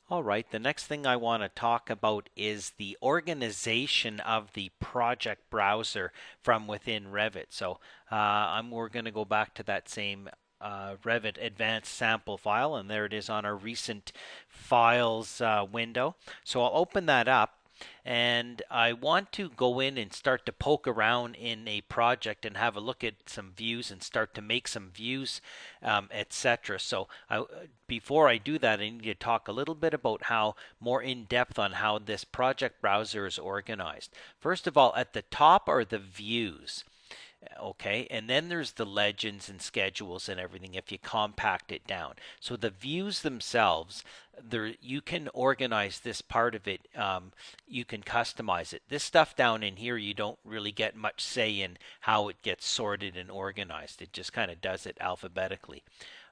All right, the next thing I want to talk about is the organization of the project browser from within Revit. So we're going to go back to that same Revit advanced sample file, and there it is on our recent files window. So I'll open that up. And I want to go in and start to poke around in a project and have a look at some views and start to make some views, etc. So before I do that, I need to talk a little bit about how more in depth on how this project browser is organized. First of all, at the top are the views. Okay, and then there's the legends and schedules and everything if you compact it down. So the views themselves, there you can organize this part of it. You can customize it. This stuff down in here, you don't really get much say in how it gets sorted and organized. It just kind of does it alphabetically.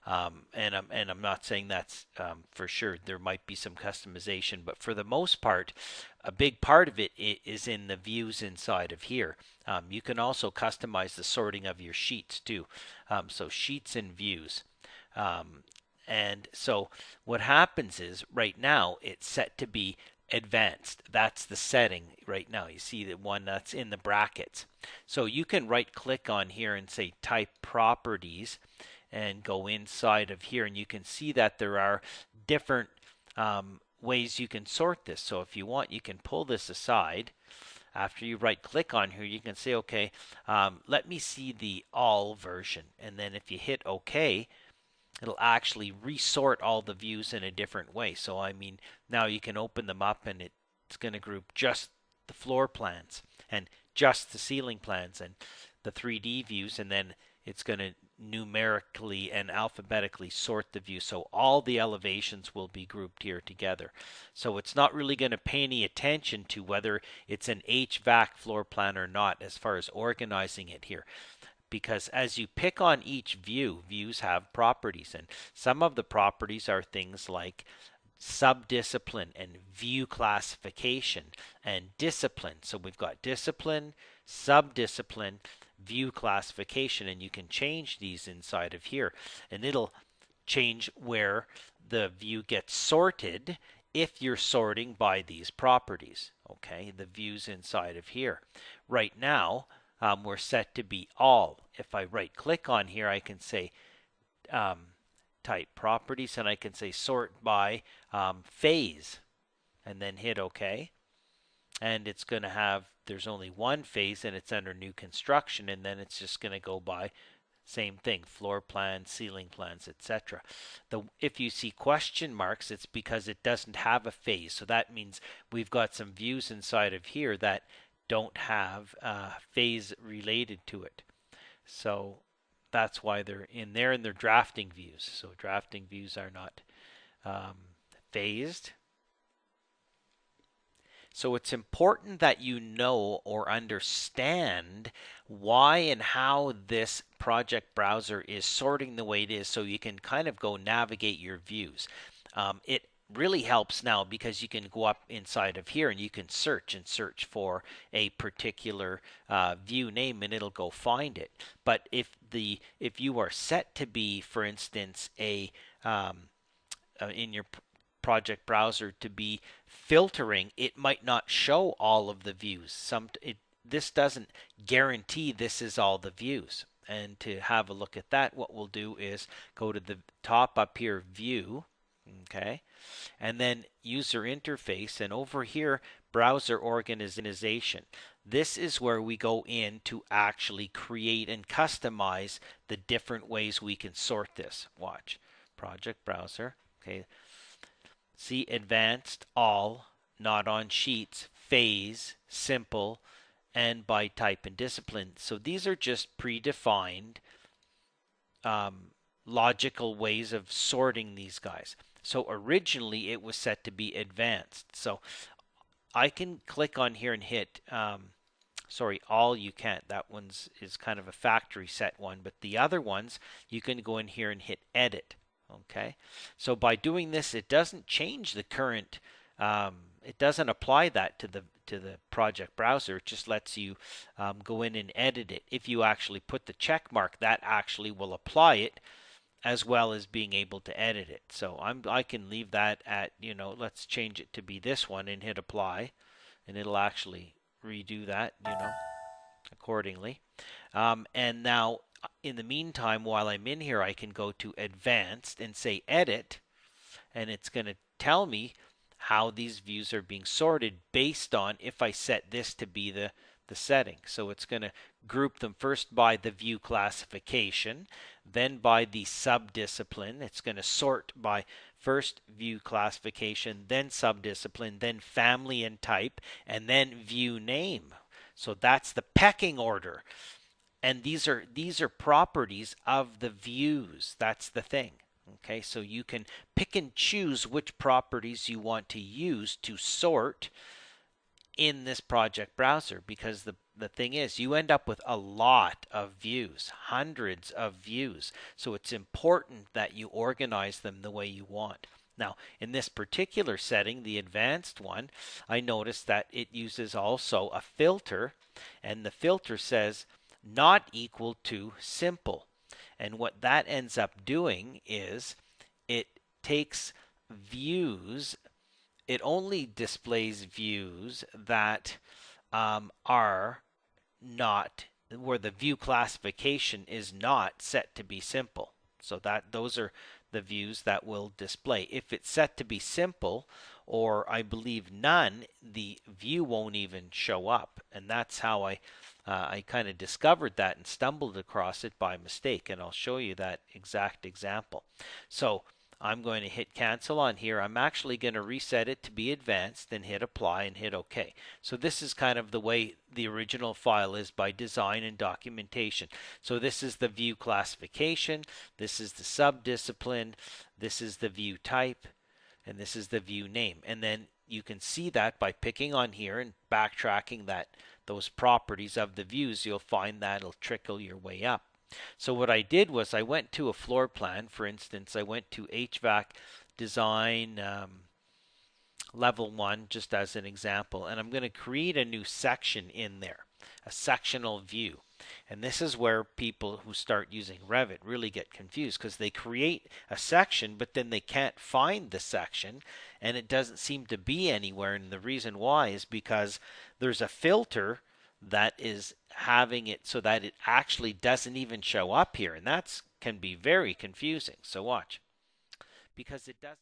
And I'm not saying that's for sure. There might be some customization, but for the most part, a big part of it is in the views inside of here. You can also customize the sorting of your sheets too. So sheets and views. And so what happens is right now it's set to be advanced. That's the setting right now. You see the one that's in the brackets. So you can right click on here and say type properties and go inside of here, and you can see that there are different ways you can sort this. So if you want, you can pull this aside. After you right click on here, you can say, okay, let me see the all version. And then if you hit OK, it'll actually resort all the views in a different way. So I mean, now you can open them up and it's going to group just the floor plans and just the ceiling plans and the 3D views, and then it's going to numerically and alphabetically sort the view. So all the elevations will be grouped here together. So it's not really going to pay any attention to whether it's an HVAC floor plan or not as far as organizing it here. Because as you pick on each view, views have properties, and some of the properties are things like subdiscipline and view classification and discipline. So we've got discipline, subdiscipline, view classification, and you can change these inside of here, and it'll change where the view gets sorted if you're sorting by these properties. Okay, the views inside of here. Right now, we're set to be all. If I right click on here, I can say type properties, and I can say sort by phase, and then hit OK. And it's going to have, there's only one phase and it's under new construction, and then it's just going to go by same thing, floor plans, ceiling plans, etc. If you see question marks, it's because it doesn't have a phase. So that means we've got some views inside of here that don't have phase related to it. So that's why they're in there, and they're drafting views. So drafting views are not phased. So it's important that you know or understand why and how this project browser is sorting the way it is, so you can kind of go navigate your views. It really helps now because you can go up inside of here and you can search for a particular view name, and it'll go find it. But if you are set to be, for instance, in your project browser to be filtering, it might not show all of the views. This doesn't guarantee this is all the views. And to have a look at that, what we'll do is go to the top up here, view, okay, and then user interface, and over here, browser organization. This is where we go in to actually create and customize the different ways we can sort this. Watch, project browser, okay. See advanced, all, not on sheets, phase, simple, and by type and discipline. So these are just predefined logical ways of sorting these guys. So originally it was set to be advanced. So I can click on here and hit, all you can't. That one's is kind of a factory set one, but the other ones you can go in here and hit edit. Okay, so by doing this, it doesn't change the current. It doesn't apply that to the project browser. It just lets you go in and edit it. If you actually put the check mark, that actually will apply it as well as being able to edit it. So I can leave that at, let's change it to be this one and hit apply, and it'll actually redo that, accordingly. And now, in the meantime, while I'm in here, I can go to advanced and say edit, and it's going to tell me how these views are being sorted based on if I set this to be the setting. So it's going to group them first by the view classification, then by the subdiscipline. It's going to sort by first view classification, then subdiscipline, then family and type, and then view name. So that's the pecking order. And these are properties of the views. That's the thing. Okay, so you can pick and choose which properties you want to use to sort in this project browser, because the thing is, you end up with a lot of views, hundreds of views. So it's important that you organize them the way you want. Now, in this particular setting, the advanced one, I noticed that it uses also a filter, and the filter says not equal to simple. And what that ends up doing is it takes views, it only displays views that are not, where the view classification is not set to be simple. So that those are the views that will display. If it's set to be simple, or I believe none, the view won't even show up. And that's how I kind of discovered that and stumbled across it by mistake. And I'll show you that exact example. So I'm going to hit cancel on here. I'm actually going to reset it to be advanced, then hit apply and hit OK. So this is kind of the way the original file is by design and documentation. So this is the view classification, this is the subdiscipline, this is the view type, and this is the view name. And then you can see that by picking on here and backtracking those properties of the views, you'll find that it'll trickle your way up. So what I did was I went to a floor plan. For instance, I went to HVAC design level 1, just as an example, and I'm going to create a new section in there, a sectional view. And this is where people who start using Revit really get confused, because they create a section but then they can't find the section and it doesn't seem to be anywhere. And the reason why is because there's a filter that is having it so that it actually doesn't even show up here, and that can be very confusing. So watch, because it does